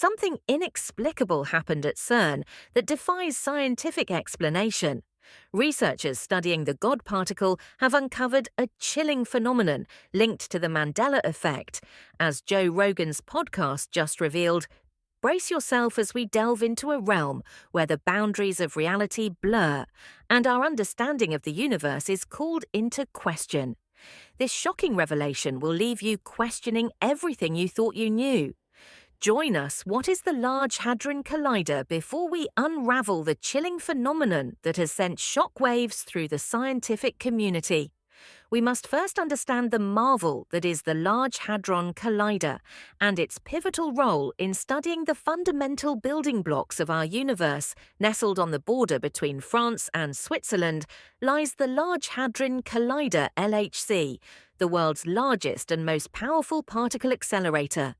Something inexplicable happened at CERN that defies scientific explanation. Researchers studying the God particle have uncovered a chilling phenomenon linked to the Mandela Effect. As Joe Rogan's podcast just revealed, brace yourself as we delve into a realm where the boundaries of reality blur and our understanding of the universe is called into question. This shocking revelation will leave you questioning everything you thought you knew. Join us. What is the Large Hadron Collider before we unravel the chilling phenomenon that has sent shockwaves through the scientific community? We must first understand the marvel that is the Large Hadron Collider and its pivotal role in studying the fundamental building blocks of our universe. Nestled on the border between France and Switzerland lies the Large Hadron Collider LHC, the world's largest and most powerful particle accelerator.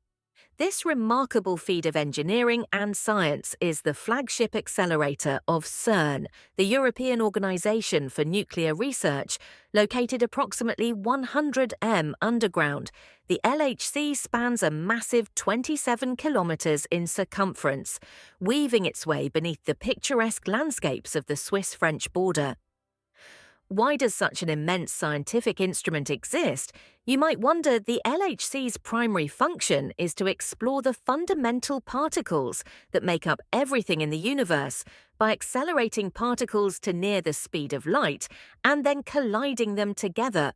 This remarkable feat of engineering and science is the flagship accelerator of CERN, the European Organization for Nuclear Research, located approximately 100 m underground. The LHC spans a massive 27 kilometers in circumference, weaving its way beneath the picturesque landscapes of the Swiss-French border. Why does such an immense scientific instrument exist? You might wonder. The LHC's primary function is to explore the fundamental particles that make up everything in the universe by accelerating particles to near the speed of light and then colliding them together.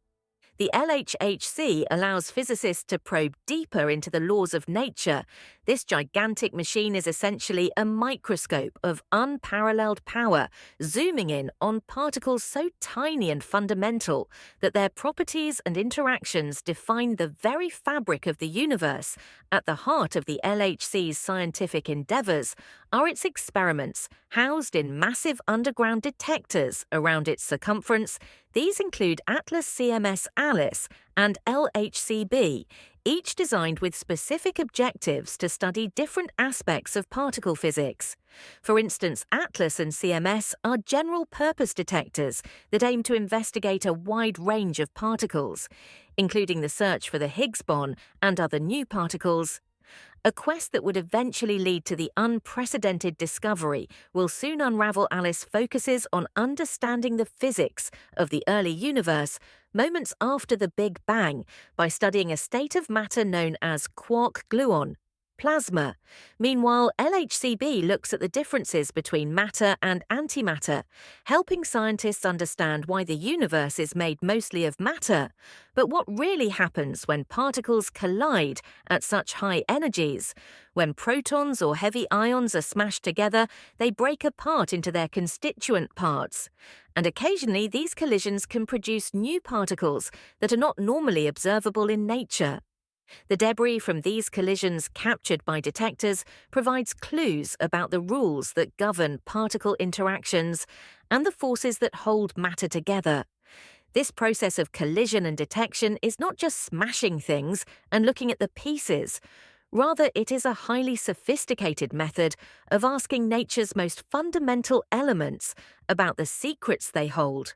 The LHHC allows physicists to probe deeper into the laws of nature. This gigantic machine is essentially a microscope of unparalleled power, zooming in on particles so tiny and fundamental that their properties and interactions define the very fabric of the universe. At the heart of the LHC's scientific endeavors are its experiments, housed in massive underground detectors around its circumference. These include Atlas CMS Alice and LHCb, each designed with specific objectives to study different aspects of particle physics. For instance, Atlas and CMS are general-purpose detectors that aim to investigate a wide range of particles, including the search for the Higgs boson and other new particles. A quest that would eventually lead to the unprecedented discovery will soon unravel. Alice focuses on understanding the physics of the early universe, moments after the Big Bang, by studying a state of matter known as quark-gluon plasma. Meanwhile, LHCb looks at the differences between matter and antimatter, helping scientists understand why the universe is made mostly of matter. But what really happens when particles collide at such high energies? When protons or heavy ions are smashed together, they break apart into their constituent parts. And occasionally, these collisions can produce new particles that are not normally observable in nature. The debris from these collisions, captured by detectors, provides clues about the rules that govern particle interactions and the forces that hold matter together. This process of collision and detection is not just smashing things and looking at the pieces. Rather, it is a highly sophisticated method of asking nature's most fundamental elements about the secrets they hold.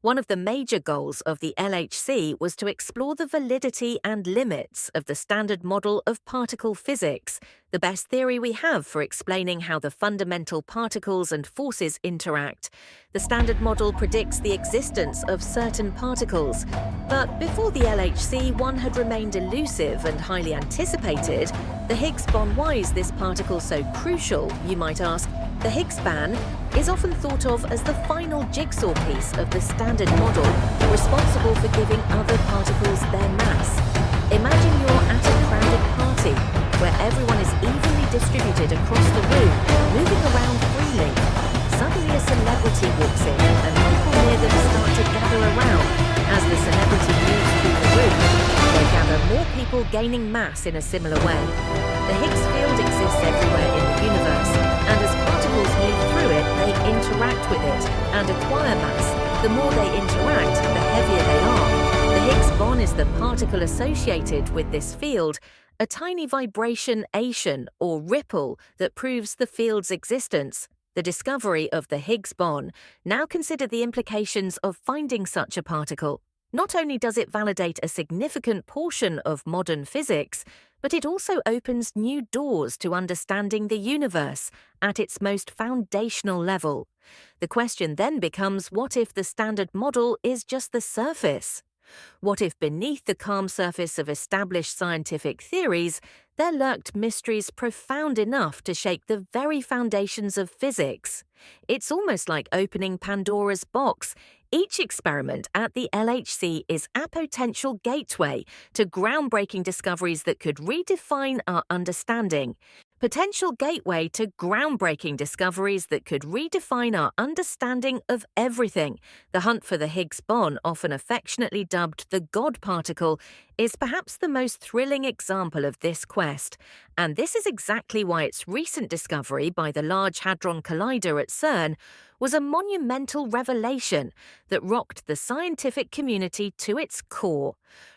One of the major goals of the LHC was to explore the validity and limits of the standard model of particle physics, the best theory we have for explaining how the fundamental particles and forces interact. The standard model predicts the existence of certain particles. But before the LHC, one had remained elusive and highly anticipated: the Higgs boson. Why is this particle so crucial, you might ask? The Higgs boson is often thought of as the final jigsaw piece of the standard model, responsible for giving other particles their mass. Imagine you're at a crowded party where everyone is evenly distributed across the room, moving around freely. Suddenly a celebrity walks in and people near them start to gather around. As the celebrity moves through the room, they gather more people, gaining mass in a similar way. The Higgs field exists everywhere in the universe, and as particles move through it, they interact with it and acquire mass. The more they interact, the heavier they are. The Higgs boson is the particle associated with this field, a tiny vibration or ripple that proves the field's existence. The discovery of the Higgs boson now consider the implications of finding such a particle. Not only does it validate a significant portion of modern physics, but it also opens new doors to understanding the universe at its most foundational level. The question then becomes, what if the standard model is just the surface? What if beneath the calm surface of established scientific theories, there lurked mysteries profound enough to shake the very foundations of physics? It's almost like opening Pandora's box. Each experiment at the LHC is a potential gateway to groundbreaking discoveries that could redefine our understanding. Potential gateway to groundbreaking discoveries that could redefine our understanding of everything. The hunt for the Higgs boson, often affectionately dubbed the God particle, is perhaps the most thrilling example of this quest. And this is exactly why its recent discovery by the Large Hadron Collider at CERN was a monumental revelation that rocked the scientific community to its core,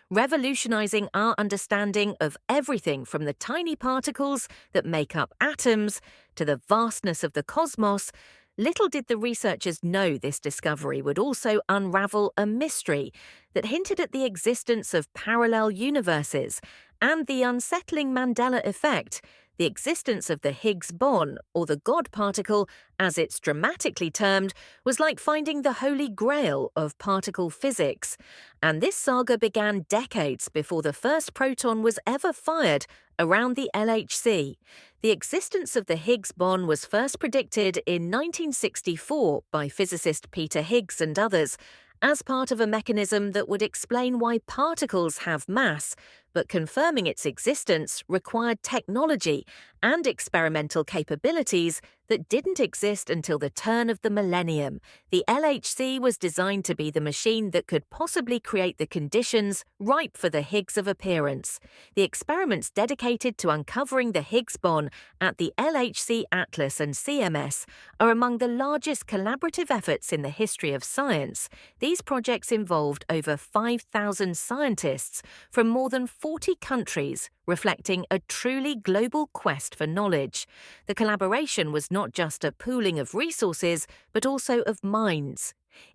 revolutionizing our understanding of everything from the tiny particles that make up atoms to the vastness of the cosmos. Little did the researchers know this discovery would also unravel a mystery that hinted at the existence of parallel universes and the unsettling Mandela Effect. The existence of the Higgs boson, or the God particle, as it's dramatically termed, was like finding the holy grail of particle physics. And this saga began decades before the first proton was ever fired around the LHC. The existence of the Higgs boson was first predicted in 1964 by physicist Peter Higgs and others, as part of a mechanism that would explain why particles have mass, but confirming its existence required technology and experimental capabilities that didn't exist until the turn of the millennium. The LHC was designed to be the machine that could possibly create the conditions ripe for the Higgs of appearance. The experiments dedicated to uncovering the Higgs boson at the LHC Atlas and CMS are among the largest collaborative efforts in the history of science. These projects involved over 5,000 scientists from more than 40 countries, reflecting a truly global quest for knowledge. The collaboration was not just a pooling of resources, but also of minds,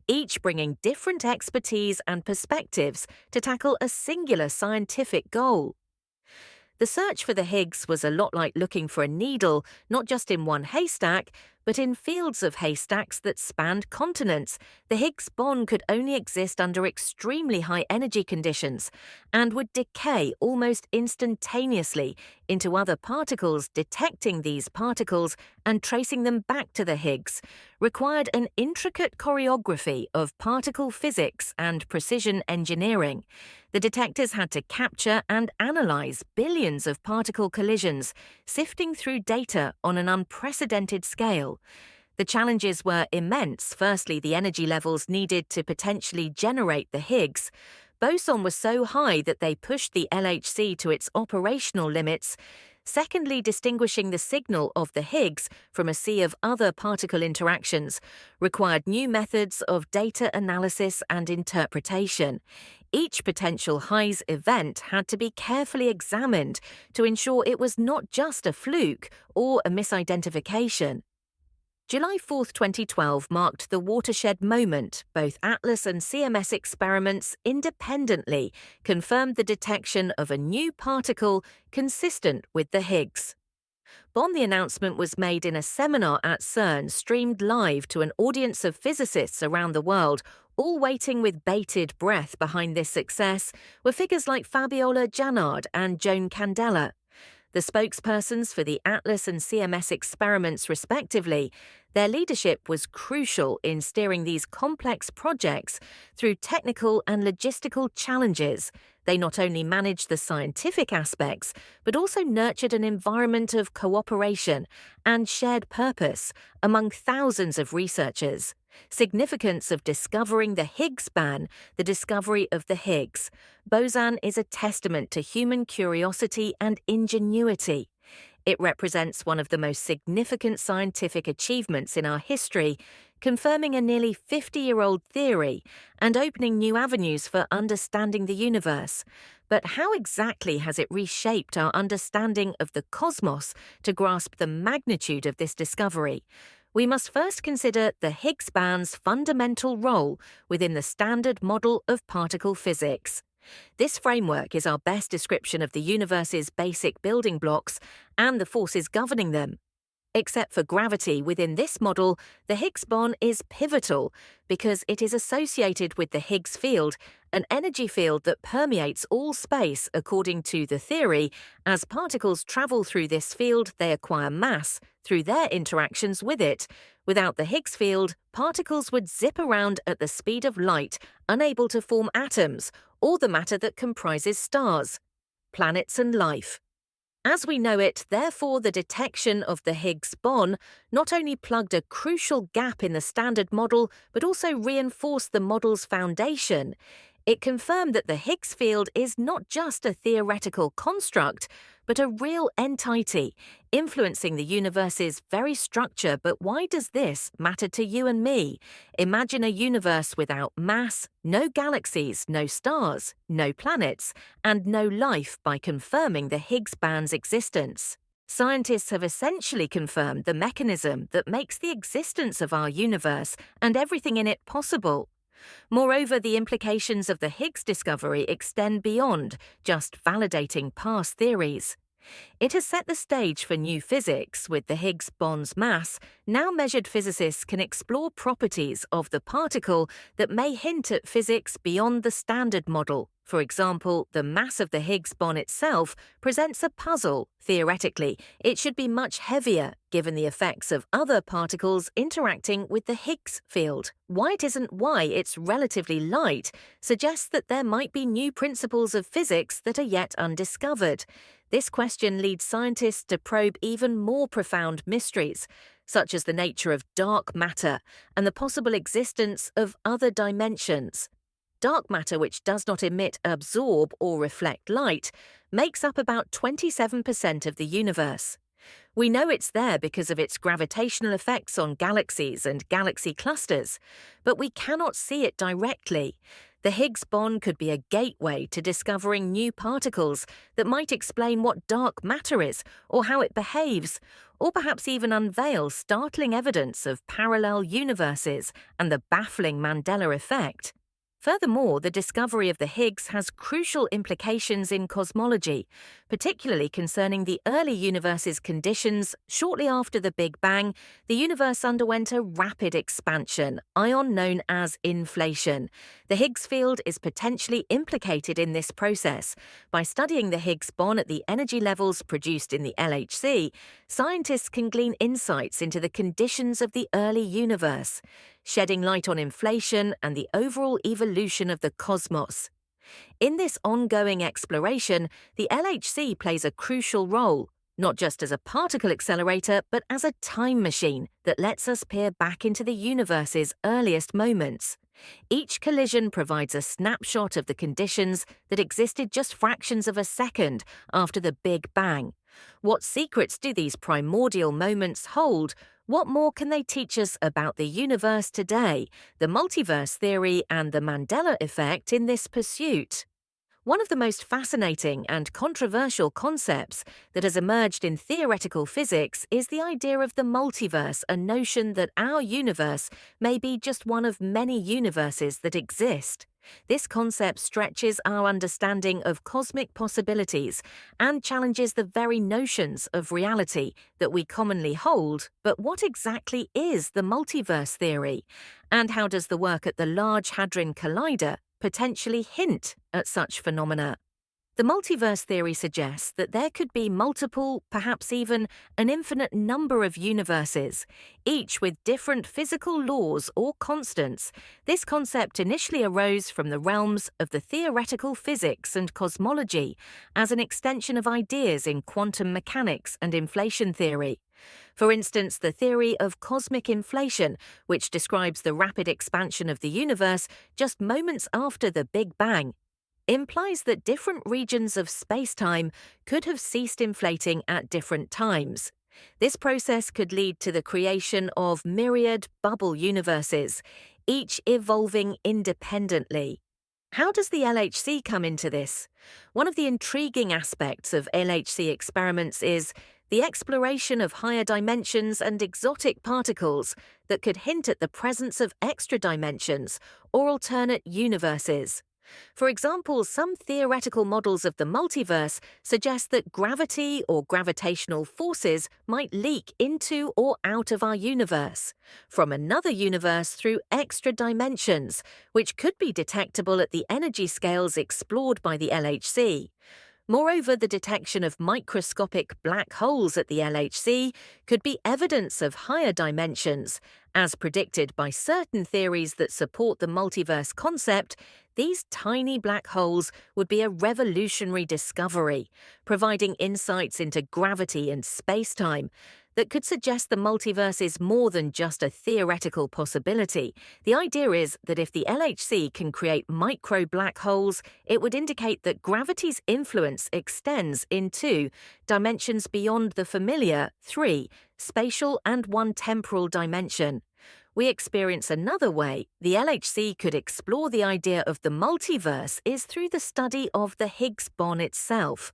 each bringing different expertise and perspectives to tackle a singular scientific goal. The search for the Higgs was a lot like looking for a needle, not just in one haystack, but in fields of haystacks that spanned continents. The Higgs boson could only exist under extremely high energy conditions and would decay almost instantaneously into other particles. Detecting these particles and tracing them back to the Higgs required an intricate choreography of particle physics and precision engineering. The detectors had to capture and analyze billions of particle collisions, sifting through data on an unprecedented scale. The challenges were immense. Firstly, the energy levels needed to potentially generate the Higgs boson was so high that they pushed the LHC to its operational limits. Secondly, distinguishing the signal of the Higgs from a sea of other particle interactions required new methods of data analysis and interpretation. Each potential Higgs event had to be carefully examined to ensure it was not just a fluke or a misidentification. July 4, 2012 marked the watershed moment. Both Atlas and CMS experiments independently confirmed the detection of a new particle consistent with the Higgs boson. The announcement was made in a seminar at CERN, streamed live to an audience of physicists around the world. All waiting with bated breath behind this success were figures like Fabiola Jannard and Joan Candela, the spokespersons for the Atlas and CMS experiments respectively. Their leadership was crucial in steering these complex projects through technical and logistical challenges. They not only managed the scientific aspects, but also nurtured an environment of cooperation and shared purpose among thousands of researchers. Significance of discovering the Higgs boson. The discovery of the Higgs boson is a testament to human curiosity and ingenuity. It represents one of the most significant scientific achievements in our history, confirming a nearly 50-year-old theory and opening new avenues for understanding the universe. But how exactly has it reshaped our understanding of the cosmos to grasp the magnitude of this discovery? We must first consider the Higgs boson's fundamental role within the standard model of particle physics. This framework is our best description of the universe's basic building blocks and the forces governing them. Except for gravity within this model, the Higgs boson is pivotal because it is associated with the Higgs field, an energy field that permeates all space according to the theory. As particles travel through this field, they acquire mass through their interactions with it. Without the Higgs field, particles would zip around at the speed of light, unable to form atoms or the matter that comprises stars, planets and life. As we know it, therefore, the detection of the Higgs boson not only plugged a crucial gap in the standard model, but also reinforced the model's foundation. It confirmed that the Higgs field is not just a theoretical construct, but a real entity, influencing the universe's very structure. But why does this matter to you and me? Imagine a universe without mass, no galaxies, no stars, no planets, and no life by confirming the Higgs band's existence. Scientists have essentially confirmed the mechanism that makes the existence of our universe and everything in it possible. Moreover, the implications of the Higgs discovery extend beyond just validating past theories. It has set the stage for new physics. With the Higgs boson's mass, now measured physicists can explore properties of the particle that may hint at physics beyond the standard model. For example, the mass of the Higgs boson itself presents a puzzle. Theoretically, it should be much heavier, given the effects of other particles interacting with the Higgs field. Why it isn't why it's relatively light suggests that there might be new principles of physics that are yet undiscovered. This question leads scientists to probe even more profound mysteries, such as the nature of dark matter and the possible existence of other dimensions. Dark matter, which does not emit, absorb, or reflect light, makes up about 27% of the universe. We know it's there because of its gravitational effects on galaxies and galaxy clusters, but we cannot see it directly. The Higgs boson could be a gateway to discovering new particles that might explain what dark matter is or how it behaves, or perhaps even unveil startling evidence of parallel universes and the baffling Mandela Effect. Furthermore, the discovery of the Higgs has crucial implications in cosmology, particularly concerning the early universe's conditions. Shortly after the Big Bang, the universe underwent a rapid expansion, ion known as inflation. The Higgs field is potentially implicated in this process. By studying the Higgs boson at the energy levels produced in the LHC, scientists can glean insights into the conditions of the early universe, shedding light on inflation and the overall evolution of the cosmos. In this ongoing exploration, the LHC plays a crucial role, not just as a particle accelerator, but as a time machine that lets us peer back into the universe's earliest moments. Each collision provides a snapshot of the conditions that existed just fractions of a second after the Big Bang. What secrets do these primordial moments hold? What more can they teach us about the universe today, the multiverse theory, and the Mandela Effect in this pursuit? One of the most fascinating and controversial concepts that has emerged in theoretical physics is the idea of the multiverse, a notion that our universe may be just one of many universes that exist. This concept stretches our understanding of cosmic possibilities and challenges the very notions of reality that we commonly hold. But what exactly is the multiverse theory? And how does the work at the Large Hadron Collider potentially hint at such phenomena? The multiverse theory suggests that there could be multiple, perhaps even an infinite number of universes, each with different physical laws or constants. This concept initially arose from the realms of the theoretical physics and cosmology as an extension of ideas in quantum mechanics and inflation theory. For instance, the theory of cosmic inflation, which describes the rapid expansion of the universe just moments after the Big Bang, implies that different regions of space-time could have ceased inflating at different times. This process could lead to the creation of myriad bubble universes, each evolving independently. How does the LHC come into this? One of the intriguing aspects of LHC experiments is the exploration of higher dimensions and exotic particles that could hint at the presence of extra dimensions or alternate universes. For example, some theoretical models of the multiverse suggest that gravity or gravitational forces might leak into or out of our universe, from another universe through extra dimensions, which could be detectable at the energy scales explored by the LHC. Moreover, the detection of microscopic black holes at the LHC could be evidence of higher dimensions. As predicted by certain theories that support the multiverse concept, these tiny black holes would be a revolutionary discovery, providing insights into gravity and space-time that could suggest the multiverse is more than just a theoretical possibility. The idea is that if the LHC can create micro black holes, it would indicate that gravity's influence extends into dimensions beyond the familiar 3, spatial and 1 temporal dimension. We experience another way the LHC could explore the idea of the multiverse is through the study of the Higgs boson itself.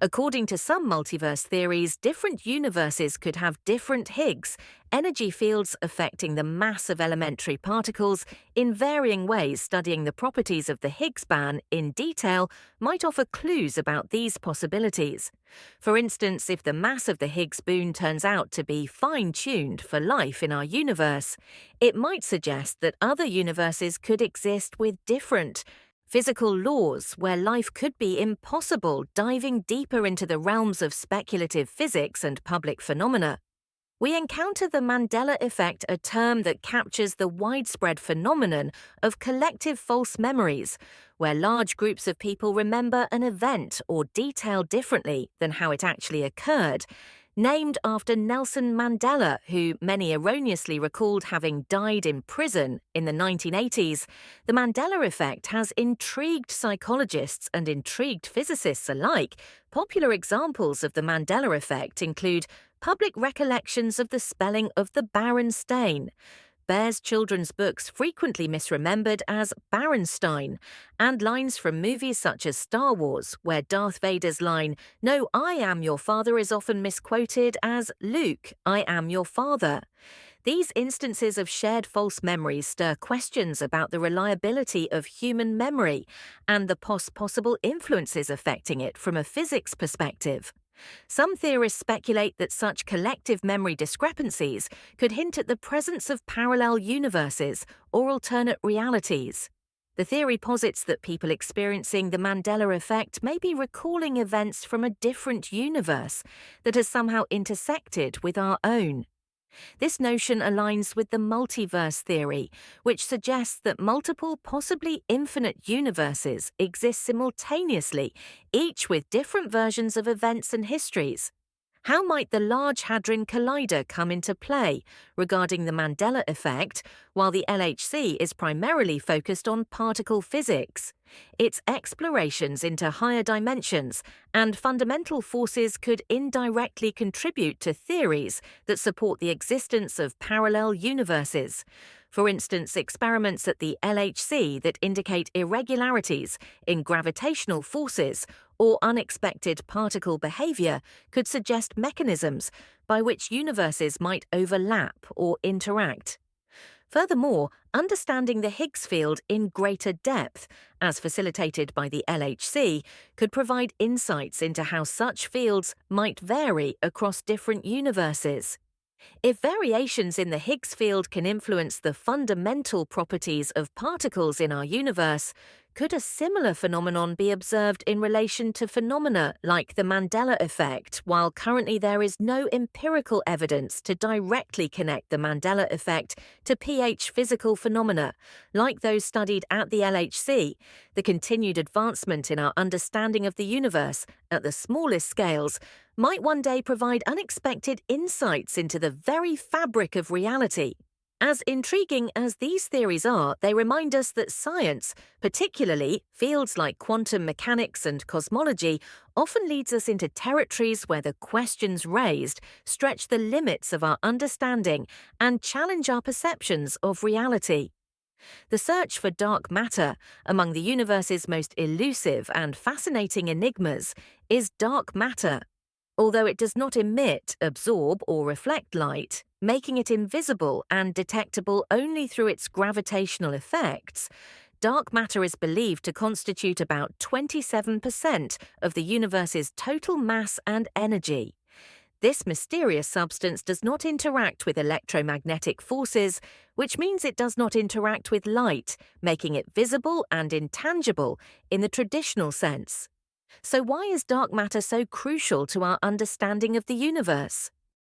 According to some multiverse theories, different universes could have different Higgs energy fields affecting the mass of elementary particles in varying ways. Studying the properties of the Higgs boson in detail might offer clues about these possibilities. For instance, if the mass of the Higgs boson turns out to be fine-tuned for life in our universe, it might suggest that other universes could exist with different physical laws where life could be impossible, diving deeper into the realms of speculative physics and public phenomena. We encounter the Mandela Effect, a term that captures the widespread phenomenon of collective false memories, where large groups of people remember an event or detail differently than how it actually occurred. Named after Nelson Mandela, who many erroneously recalled having died in prison in the 1980s, the Mandela Effect has intrigued psychologists and intrigued physicists alike. Popular examples of the Mandela Effect include public recollections of the spelling of the Berenstain, Bear's children's books frequently misremembered as Berenstein, and lines from movies such as Star Wars, where Darth Vader's line, "No, I am your father," is often misquoted as, "Luke, I am your father." These instances of shared false memories stir questions about the reliability of human memory and the possible influences affecting it from a physics perspective. Some theorists speculate that such collective memory discrepancies could hint at the presence of parallel universes or alternate realities. The theory posits that people experiencing the Mandela Effect may be recalling events from a different universe that has somehow intersected with our own. This notion aligns with the multiverse theory, which suggests that multiple, possibly infinite universes exist simultaneously, each with different versions of events and histories. How might the Large Hadron Collider come into play regarding the Mandela Effect, while the LHC is primarily focused on particle physics? Its explorations into higher dimensions and fundamental forces could indirectly contribute to theories that support the existence of parallel universes. For instance, experiments at the LHC that indicate irregularities in gravitational forces or unexpected particle behavior could suggest mechanisms by which universes might overlap or interact. Furthermore, understanding the Higgs field in greater depth, as facilitated by the LHC, could provide insights into how such fields might vary across different universes. If variations in the Higgs field can influence the fundamental properties of particles in our universe, could a similar phenomenon be observed in relation to phenomena like the Mandela Effect? While currently there is no empirical evidence to directly connect the Mandela Effect to pH physical phenomena, like those studied at the LHC, the continued advancement in our understanding of the universe at the smallest scales might one day provide unexpected insights into the very fabric of reality. As intriguing as these theories are, they remind us that science, particularly fields like quantum mechanics and cosmology, often leads us into territories where the questions raised stretch the limits of our understanding and challenge our perceptions of reality. The search for dark matter, among the universe's most elusive and fascinating enigmas, is dark matter. Although it does not emit, absorb, or reflect light, making it invisible and detectable only through its gravitational effects, Dark matter is believed to constitute about 27% of the universe's total mass and energy. This mysterious substance does not interact with electromagnetic forces, which means it does not interact with light, making it visible and intangible in the traditional sense. So why is dark matter so crucial to our understanding of the universe?